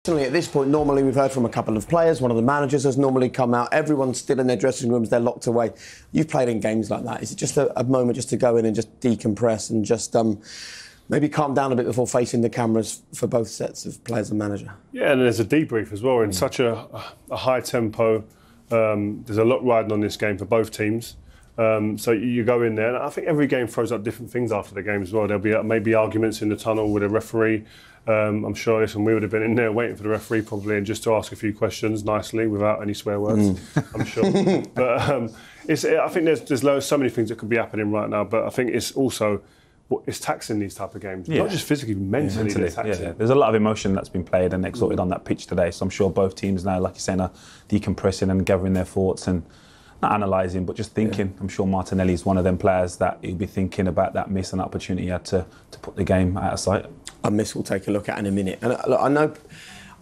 At this point, normally we've heard from a couple of players. One of the managers has normally come out. Everyone's still in their dressing rooms. They're locked away. You've played in games like that. Is it just a moment just to go in and just decompress and just maybe calm down a bit before facing the cameras for both sets of players and manager? Yeah, and there's a debrief as well in such a high tempo. There's a lot riding on this game for both teams. So you go in there, and I think every game throws up different things after the game as well. There'll be maybe arguments in the tunnel with a referee. I'm sure, listen, we would have been in there waiting for the referee probably and just to ask a few questions nicely without any swear words, I'm sure. But I think there's so many things that could be happening right now, but I think it's also, it's taxing these type of games. Not just physically, mentally it's taxing. Yeah. There's a lot of emotion that's been played and exerted on that pitch today, so I'm sure both teams now, like you're saying, are decompressing and gathering their thoughts and not analysing, but just thinking. Yeah. I'm sure Martinelli's one of them players that he'll be thinking about that miss and opportunity he had to put the game out of sight. A miss we'll take a look at in a minute. And look,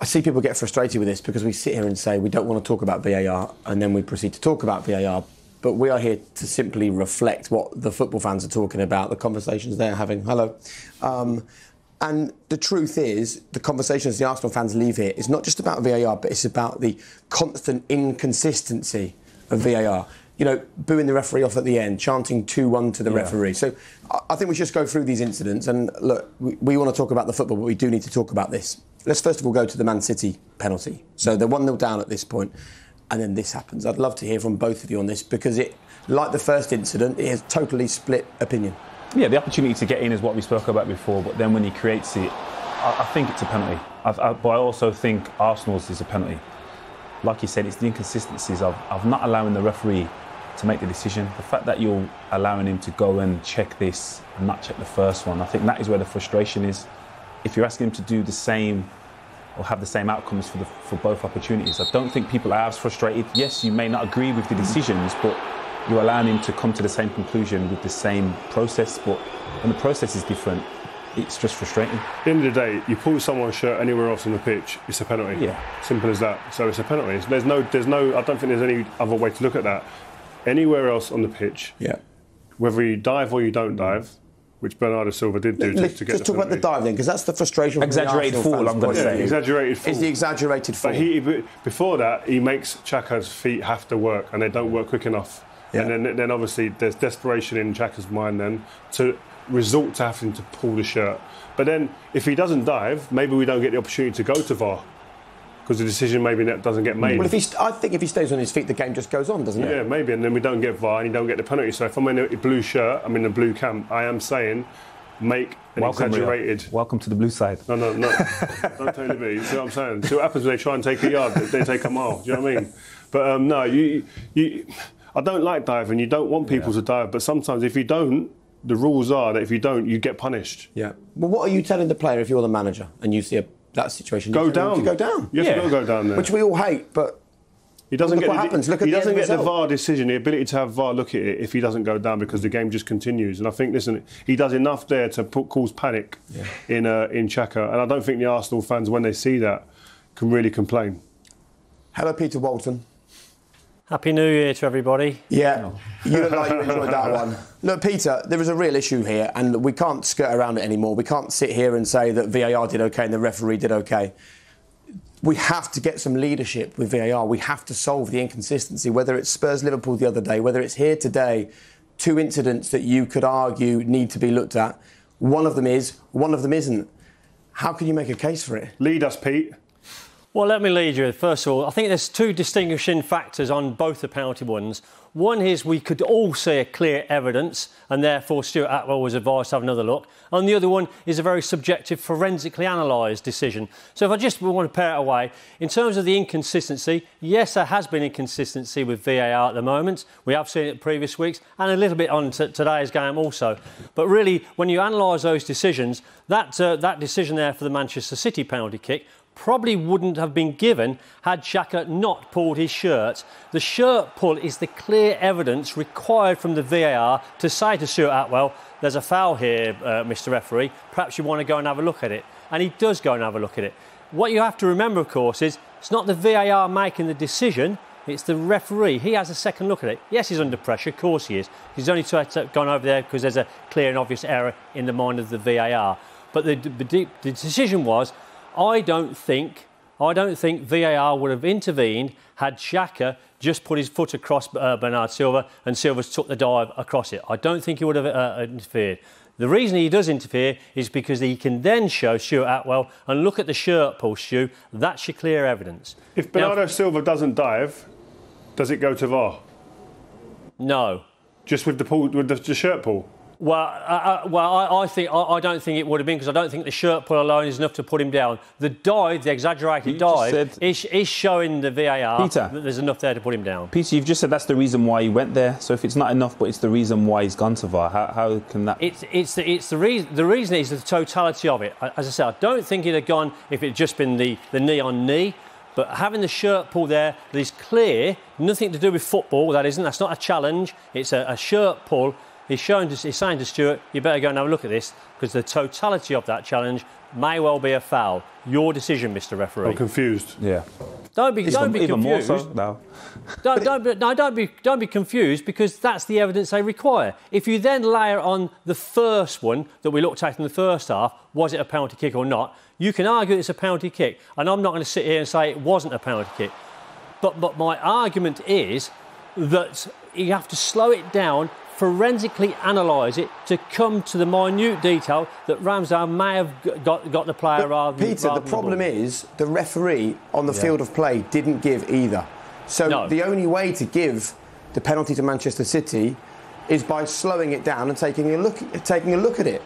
I see people get frustrated with this because we sit here and say we don't want to talk about VAR and then we proceed to talk about VAR. But we are here to simply reflect what the football fans are talking about, the conversations they're having. Hello. And the truth is, the conversations the Arsenal fans leave here is not just about VAR, but it's about the constant inconsistency of VAR. You know, booing the referee off at the end, chanting 2-1 to the referee. So I think we should just go through these incidents. And look, we want to talk about the football, but we do need to talk about this. Let's first of all go to the Man City penalty. So they're 1-0 down at this point, and then this happens. I'd love to hear from both of you on this because it, like the first incident, it has totally split opinion. Yeah, the opportunity to get in is what we spoke about before, but then when he creates it, I think it's a penalty. But I also think Arsenal's is a penalty. Like you said, it's the inconsistencies of not allowing the referee to make the decision. The fact that you're allowing him to go and check this and not check the first one, I think that is where the frustration is. If you're asking him to do the same or have the same outcomes for both opportunities, I don't think people are as frustrated. Yes, you may not agree with the decisions, but you're allowing him to come to the same conclusion with the same process. But when the process is different, it's just frustrating. At the end of the day, you pull someone's shirt anywhere else on the pitch, it's a penalty. Yeah. Simple as that. So it's a penalty. There's no. I don't think there's any other way to look at that. Anywhere else on the pitch, whether you dive or you don't dive, which Bernardo Silva did do just to get Let's talk about the dive then, because that's the frustration. Exaggerated fall, I'm going to say. Exaggerated fall. It's the exaggerated fall. But before that, he makes Xhaka's feet have to work, and they don't work quick enough. Yeah. And then obviously there's desperation in Xhaka's mind then to resort to having to pull the shirt. But then if he doesn't dive, maybe we don't get the opportunity to go to VAR. Because the decision maybe doesn't get made. Well, I think if he stays on his feet, the game just goes on, doesn't it? Yeah, maybe, and then we don't get VAR and you don't get the penalty. So if I'm in a blue shirt, I'm in the blue camp, I am saying, make an exaggerated... Welcome to the blue side. No. Don't tell me. You see what I'm saying? See what happens when they try and take a yard, they take a mile. Do you know what I mean? But no, I don't like diving. You don't want people to dive, but sometimes if you don't, the rules are that if you don't, you get punished. Yeah. Well, what are you telling the player if you're the manager and you see that situation? Go down. You go down. You have to go down there. Which we all hate, but he doesn't look get what happens. Look at he the doesn't end get the result. VAR decision, the ability to have VAR look at it if he doesn't go down because the game just continues. And I think, listen, he does enough there to cause panic in Xhaka. And I don't think the Arsenal fans, when they see that, can really complain. Hello, Peter Walton. Happy New Year to everybody. Yeah, you look like you enjoyed that one. Look, Peter, there is a real issue here and we can't skirt around it anymore. We can't sit here and say that VAR did OK and the referee did OK. We have to get some leadership with VAR. We have to solve the inconsistency, whether it's Spurs-Liverpool the other day, whether it's here today, two incidents that you could argue need to be looked at. One of them is, one of them isn't. How can you make a case for it? Lead us, Pete. Well, let me lead you. First of all, I think there's two distinguishing factors on both the penalty ones. One is we could all see a clear evidence and therefore Stuart Atwell was advised to have another look. And the other one is a very subjective, forensically analysed decision. So if I just want to pair it away, in terms of the inconsistency, yes, there has been inconsistency with VAR at the moment. We have seen it in previous weeks and a little bit on today's game also. But really, when you analyse those decisions, that decision there for the Manchester City penalty kick probably wouldn't have been given had Xhaka not pulled his shirt. The shirt pull is the clear evidence required from the VAR to say to Stuart Atwell, there's a foul here, Mr. Referee, perhaps you want to go and have a look at it. And he does go and have a look at it. What you have to remember, of course, is it's not the VAR making the decision, it's the referee. He has a second look at it. Yes, he's under pressure, of course he is. He's only gone over there because there's a clear and obvious error in the mind of the VAR. But the decision was, I don't think I don't think VAR would have intervened had Xhaka just put his foot across Bernard Silva and Silva's took the dive across it. I don't think he would have interfered. The reason he does interfere is because he can then show Stuart Atwell and look at the shirt pull, Stu. That's your clear evidence. If Bernardo Silva doesn't dive, does it go to VAR? No. Just with the shirt pull? Well, I don't think it would have been, because I don't think the shirt pull alone is enough to put him down. The dive, the exaggerated dive, is showing the VAR that there's enough there to put him down. Peter, you've just said that's the reason why he went there. So if it's not enough, but it's the reason why he's gone to VAR, how can that? It's the reason. The reason is the totality of it. As I said, I don't think it'd have gone if it had just been the knee on knee. But having the shirt pull there that is clear, nothing to do with football. That's not a challenge. It's a shirt pull. He's saying to Stuart, you better go and have a look at this, because the totality of that challenge may well be a foul. Your decision, Mr. Referee. I'm confused. Yeah. Don't be confused. More so now. Don't be confused, because that's the evidence they require. If you then layer on the first one that we looked at in the first half, was it a penalty kick or not? You can argue it's a penalty kick, and I'm not going to sit here and say it wasn't a penalty kick. But my argument is that you have to slow it down, forensically analyse it to come to the minute detail that Ramsdale may have got the player rather than... Peter, the problem is the referee on the field of play didn't give either. So the only way to give the penalty to Manchester City is by slowing it down and taking a look at it.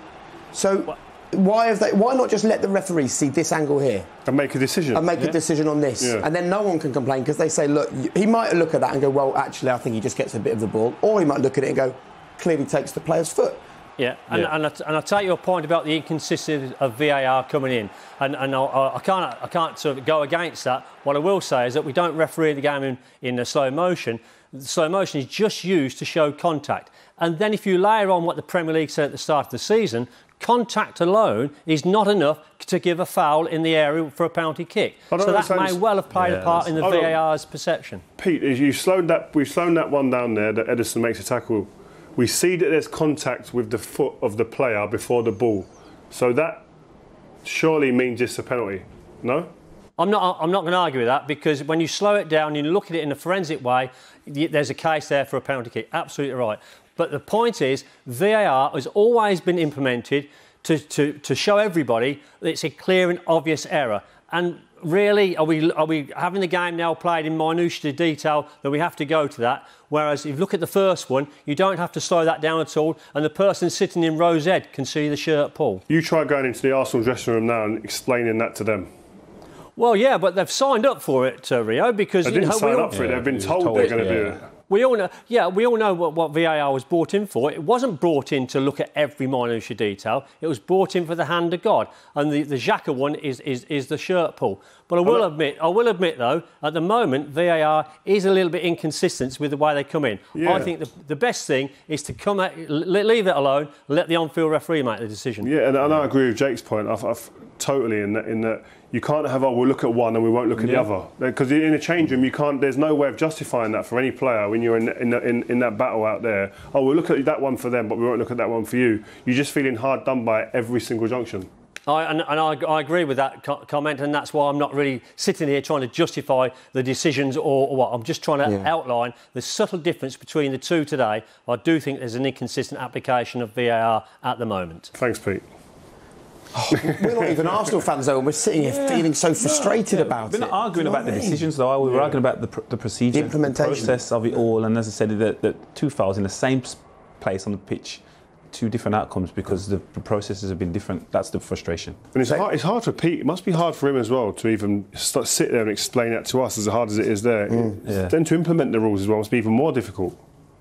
So why not just let the referee see this angle here and make a decision? And make a decision on this. Yeah. And then no one can complain, because they say, look, he might look at that and go, well, actually, I think he just gets a bit of the ball. Or he might look at it and go, clearly takes the player's foot. Yeah, and I take your point about the inconsistency of VAR coming in, and I can't sort of go against that. What I will say is that we don't referee the game in a slow motion. The slow motion is just used to show contact. And then if you layer on what the Premier League said at the start of the season, contact alone is not enough to give a foul in the area for a penalty kick. So that may well have played a part in the VAR's perception. Pete, we've slowed that one down there that Ederson makes a tackle. We see that there's contact with the foot of the player before the ball. So that surely means it's a penalty, no? I'm not going to argue with that, because when you slow it down and you look at it in a forensic way, there's a case there for a penalty kick. Absolutely right. But the point is, VAR has always been implemented to show everybody that it's a clear and obvious error. And really, are we having the game now played in minutiae detail that we have to go to that? Whereas if you look at the first one, you don't have to slow that down at all, and the person sitting in row Z can see the shirt pull. You try going into the Arsenal dressing room now and explaining that to them. Well, yeah, but they've signed up for it, Rio, because... They didn't sign up for it, they've been told they're going to do it. We all know what VAR was brought in for. It wasn't brought in to look at every minutiae detail. It was brought in for the hand of God. And the Xhaka one is the shirt pull. But I will admit though, at the moment VAR is a little bit inconsistent with the way they come in. Yeah. I think the best thing is to leave it alone, let the on-field referee make the decision. Yeah, and I agree with Jake's point. I've totally in that you can't have, we'll look at one and we won't look at the other. Because in a change room, there's no way of justifying that for any player when you're in that battle out there. We'll look at that one for them, but we won't look at that one for you. You're just feeling hard done by at every single junction. I agree with that comment, and that's why I'm not really sitting here trying to justify the decisions or what. I'm just trying to outline the subtle difference between the two today. I do think there's an inconsistent application of VAR at the moment. Thanks, Pete. We're not even Arsenal fans though, and we're sitting here feeling so frustrated about it. We're not arguing about the decisions though, we were arguing about the procedure, the implementation, the process of it all, and as I said, that two fouls in the same place on the pitch, two different outcomes because the processes have been different. That's the frustration. And it's hard for Pete. It must be hard for him as well to even sit there and explain that to us, as hard as it is there. Then to implement the rules as well must be even more difficult.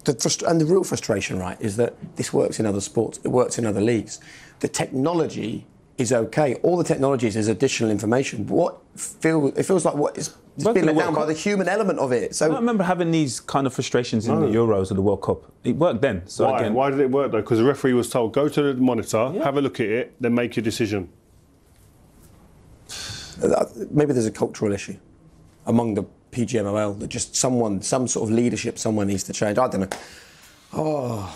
And the real frustration, right, is that this works in other sports, it works in other leagues. The technology is okay. All the technologies is additional information. But it feels like what is being let down by the human element of it. So I remember having these kind of frustrations in the Euros or the World Cup. It worked then. So why did it work though? Because the referee was told, go to the monitor, have a look at it, then make your decision. Maybe there's a cultural issue among the PGMOL that just some sort of leadership, someone needs to change. I don't know.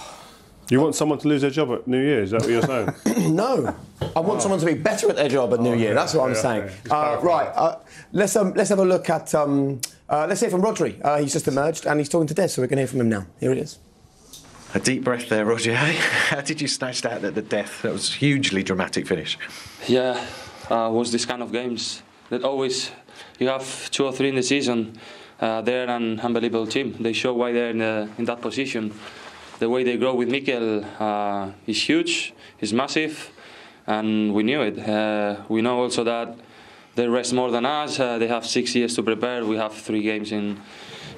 You want someone to lose their job at New Year? Is that what you're saying? No, I want someone to be better at their job at New Year. That's what I'm saying. Right, let's have a look at. Let's hear from Rodri. He's just emerged and he's talking to Des, so we're going to hear from him now. Here it is. A deep breath there, Roger. How did you snatch that at the death? That was a hugely dramatic finish. Yeah, was this kind of games that always you have 2 or 3 in the season. They're an unbelievable team. They show why they're in that position. The way they grow with Mikel is huge, is massive, and we knew it. We know also that they rest more than us. They have 6 years to prepare. We have 3 games in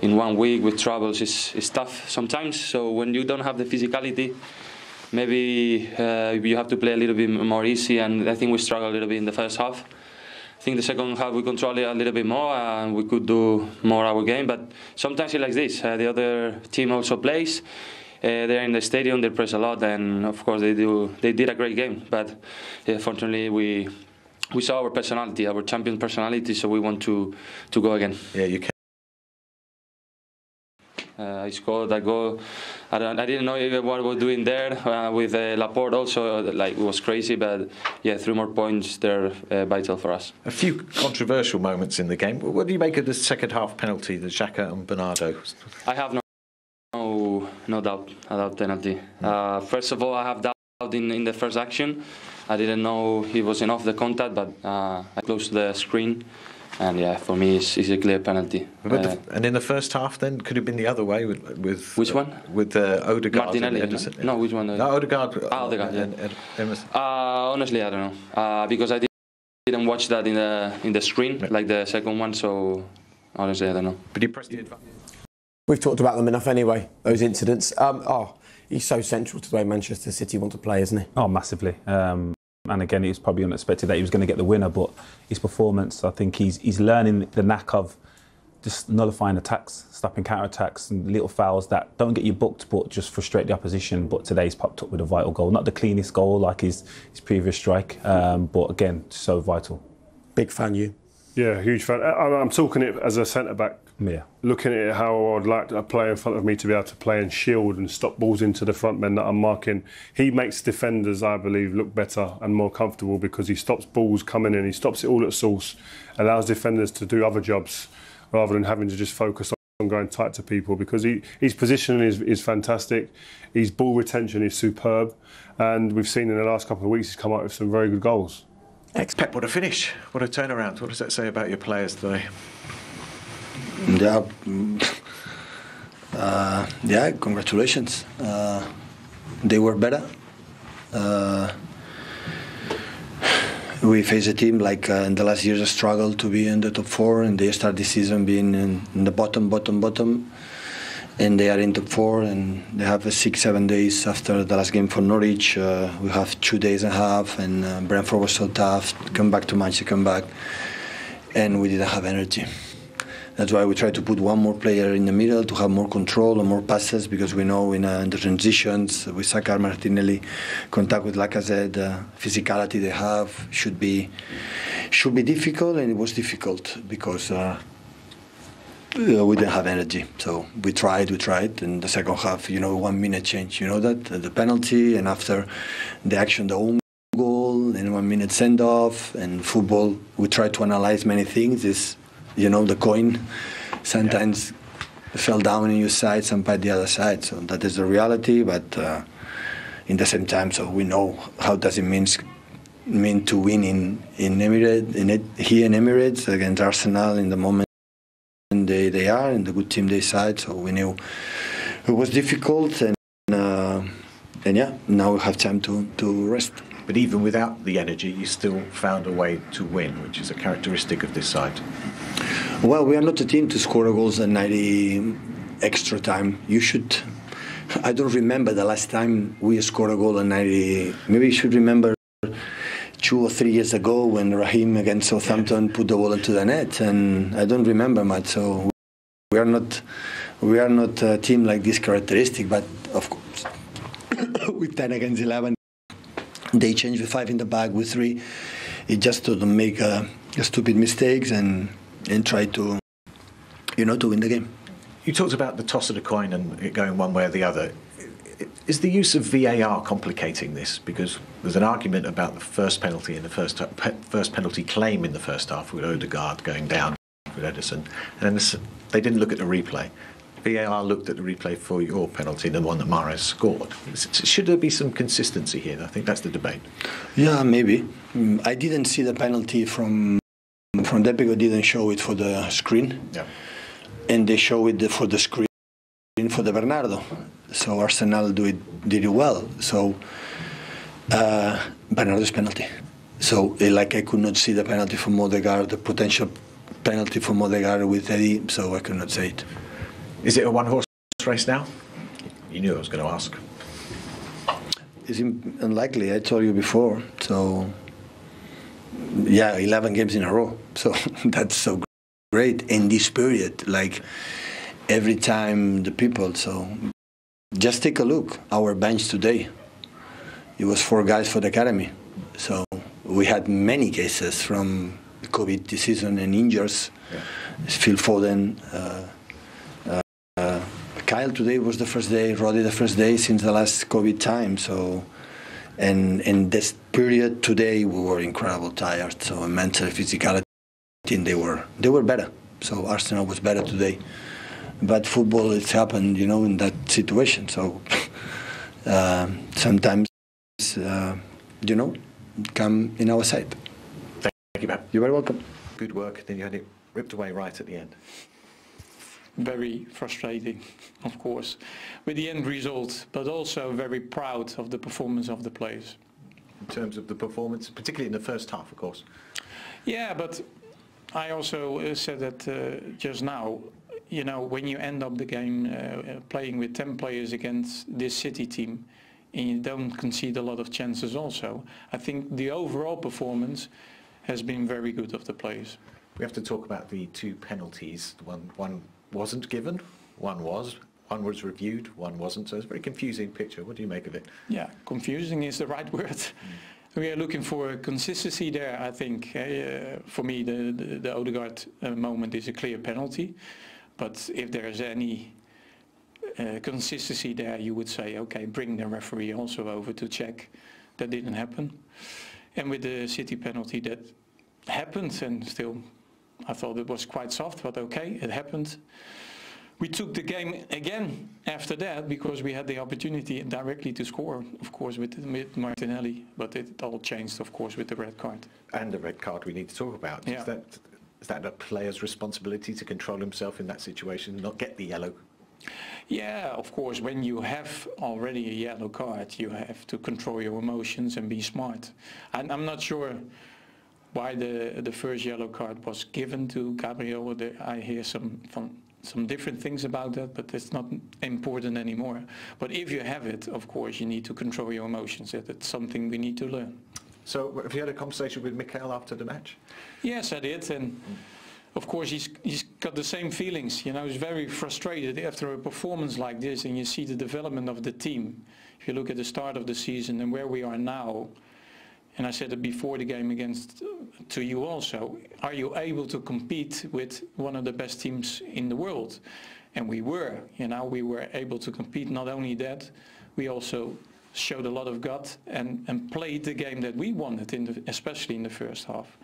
1 week with troubles. It's tough sometimes. So when you don't have the physicality, maybe you have to play a little bit more easy, and I think we struggled a little bit in the first half. I think the second half we controlled it a little bit more and we could do more our game, but sometimes it's like this. The other team also plays. They're in the stadium, they press a lot, and of course they did a great game, but fortunately we saw our personality, our champion personality, so we want to go again. Yeah, you can. I scored that goal. I didn't know even what we're doing there with Laporte also. Like, it was crazy, but yeah, 3 more points. They're vital for us. A few controversial moments in the game. What do you make of the second half penalty, the Xhaka and Bernardo? I have no doubt about penalty. First of all, I have doubt in the first action. I didn't know he wasn't off the contact, but I closed the screen. And yeah, for me, it's a clear penalty. And in the first half, then, could it have been the other way with which one? With Odegaard Martinelli. and Ederson? No, which one? No, Odegaard. Odegaard, yeah. And Emerson. Honestly, I don't know, because I didn't watch that in the screen like the second one. So honestly, I don't know. But he pressed the advantage. We've talked about them enough anyway. Those incidents. He's so central to the way Manchester City want to play, isn't he? Oh, massively. And again, it was probably unexpected that he was going to get the winner, but his performance, I think he's learning the knack of just nullifying attacks, stopping counter-attacks and little fouls that don't get you booked but just frustrate the opposition. But today he's popped up with a vital goal. Not the cleanest goal like his previous strike, but again, so vital. Big fan, you? Yeah, huge fan. I'm talking it as a centre-back. Yeah. Looking at it, how I'd like a player in front of me to be able to play and shield and stop balls into the front men that I'm marking. He makes defenders, I believe, look better and more comfortable because he stops balls coming in. He stops it all at source, allows defenders to do other jobs rather than having to just focus on going tight to people, because his positioning is fantastic. His ball retention is superb, and we've seen in the last couple of weeks he's come up with some very good goals. Pep, what a finish. What a turnaround. What does that say about your players today? Yeah, congratulations. They were better. We face a team like in the last years struggled to be in the top 4, and they start this season being in the bottom, and they are in top 4, and they have 6-7 days after the last game for Norwich. We have 2 days and a half, and Brentford was so tough. Come back to Manchester, come back, and we didn't have energy. That's why we try to put one more player in the middle to have more control and more passes, because we know in the transitions with Saka, Martinelli, contact with Lacazette, physicality they have should be difficult, and it was difficult because we didn't have energy. So we tried. In the second half, 1 minute change, that the penalty, and after the action, the own goal, and 1 minute send off. And football, we try to analyze many things. The coin sometimes fell down on your side, sometimes the other side. So that is the reality. But in the same time, so we know how does it mean to win in Emirates, here in Emirates against Arsenal in the moment they are, and the good team they side. So we knew it was difficult, and yeah, now we have time to rest. But even without the energy, you still found a way to win, which is a characteristic of this side. Well, we are not a team to score goals at 90 extra time. I don't remember the last time we scored a goal at 90. Maybe you should remember 2 or 3 years ago when Raheem against Southampton put the ball into the net, and I don't remember much. So we are not a team like this characteristic, but of course, with 10 against 11. They change with 5 in the back, with 3. It just to make stupid mistakes and try to win the game. You talked about the toss of the coin and it going one way or the other. Is the use of VAR complicating this? Because there's an argument about the first penalty in the first penalty claim in the first half with Odegaard going down with Ederson, and then they didn't look at the replay. VAR looked at the replay for your penalty, the one that Mahrez scored. Should there be some consistency here? I think that's the debate. Yeah, maybe. I didn't see the penalty from Depico. Didn't show it for the screen, Yeah. and they show it for the screen for the Bernardo. So Arsenal did it well. So Bernardo's penalty. So like I could not see the penalty from Odegaard, the potential penalty from Odegaard with Eddie. So I could not say it. Is it a one-horse race now? You knew I was going to ask. It's unlikely. I told you before. So yeah, 11 games in a row. So that's so great in this period. Like every time the people. So just take a look. Our bench today. It was 4 guys for the academy. So we had many cases from COVID this season and injuries. Yeah. Phil Foden. Kyle today was the first day, Roddy the first day since the last COVID time. So, and in this period today we were incredibly tired. So mental physicality, and they were better. So Arsenal was better today. But football, it's happened, you know, in that situation. So sometimes, you know, come in our side. Thank you, Pep. You're very welcome. Good work. Then you had it ripped away right at the end. Very frustrating, of course, with the end result, but also very proud of the performance of the players. In terms of the performance, particularly in the first half, of course. Yeah, but I also said that just now, you know, when you end up the game playing with 10 players against this City team, and you don't concede a lot of chances also, I think the overall performance has been very good of the players. We have to talk about the 2 penalties. One wasn't given, one was reviewed, one wasn't. So it's a very confusing picture. What do you make of it? Yeah, confusing is the right word. We are looking for consistency there, I think. For me, the Odegaard moment is a clear penalty. But if there is any consistency there, you would say, okay, bring the referee also over to check. That didn't happen. And with the City penalty, that happened, and still I thought it was quite soft, but okay, it happened. We took the game again after that because we had the opportunity directly to score, of course, with Martinelli, but it all changed, of course, with the red card. And the red card we need to talk about. Yeah. Is that a player's responsibility to control himself in that situation, not get the yellow? Yeah, of course, when you have already a yellow card, you have to control your emotions and be smart. And I'm not sure why the first yellow card was given to Gabriel. I hear some different things about that, but it's not important anymore. But if you have it, of course, you need to control your emotions. That's something we need to learn. So have you had a conversation with Mikel after the match? Yes, I did. And of course, he's got the same feelings. You know, he's very frustrated after a performance like this, and you see the development of the team. If you look at the start of the season and where we are now, and I said it before the game to you also, are you able to compete with one of the best teams in the world? And we were, you know, we were able to compete. Not only that, we also showed a lot of gut and played the game that we wanted, especially in the first half.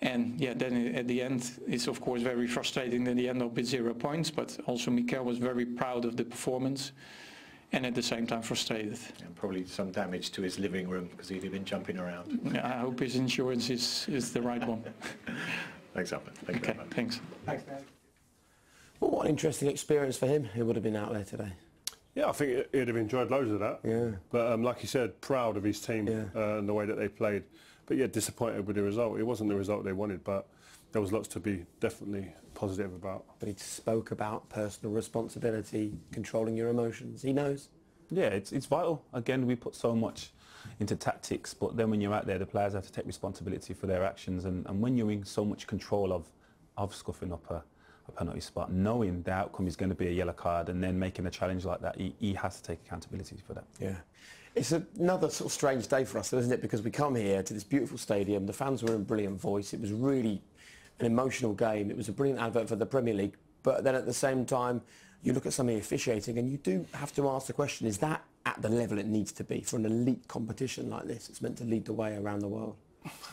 And yeah, then at the end, it's of course very frustrating that he ended up with 0 points, but also Mikel was very proud of the performance. And at the same time frustrated. And probably some damage to his living room because he'd have been jumping around. Yeah, I hope his insurance is the right one. Thanks, Alfred. Thank you very much. Thanks. Thanks, Dave. Well, what an interesting experience for him. He would have been out there today. Yeah, I think he'd have enjoyed loads of that. Yeah. But like you said, proud of his team and the way that they played. But yeah, disappointed with the result. It wasn't the result they wanted, but there was lots to be definitely positive about. But he spoke about personal responsibility, controlling your emotions. He knows. Yeah, it's vital. Again, we put so much into tactics, but then when you're out there, the players have to take responsibility for their actions. And when you're in so much control of scuffing up a penalty spot, knowing the outcome is going to be a yellow card and then making a challenge like that, he has to take accountability for that. Yeah. It's another sort of strange day for us, isn't it? Because we come here to this beautiful stadium. The fans were in brilliant voice. It was really an emotional game. It was a brilliant advert for the Premier League. But then at the same time, you look at some of the officiating and you do have to ask the question, is that at the level it needs to be for an elite competition like this? It's meant to lead the way around the world.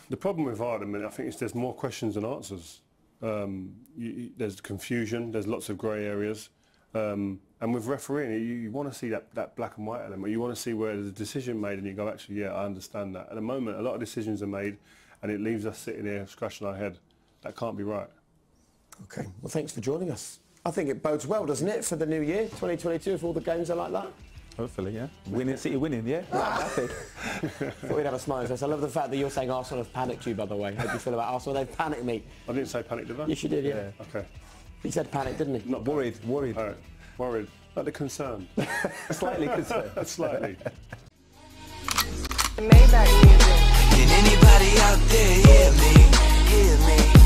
The problem with VAR at the minute, I think, is there's more questions than answers. There's confusion, there's lots of grey areas. And with refereeing, you want to see that black and white element. You want to see where there's a decision made and you go, actually, yeah, I understand that. At the moment, a lot of decisions are made and it leaves us sitting here scratching our head. That can't be right. OK, well, thanks for joining us. I think it bodes well, doesn't it, for the new year, 2022, if all the games are like that? Hopefully, yeah. Winning, City winning, yeah. Thought we'd have a smile. I love the fact that you're saying Arsenal have panicked you, by the way. How do you feel about Arsenal? They've panicked me. I didn't say panic, did I? Yes, you did, yeah. OK. He said panic, didn't he? Not Worried. All right. Worried. Like the concern. Slightly concerned. Slightly. Maybach music. Can anybody out there hear me? Hear me?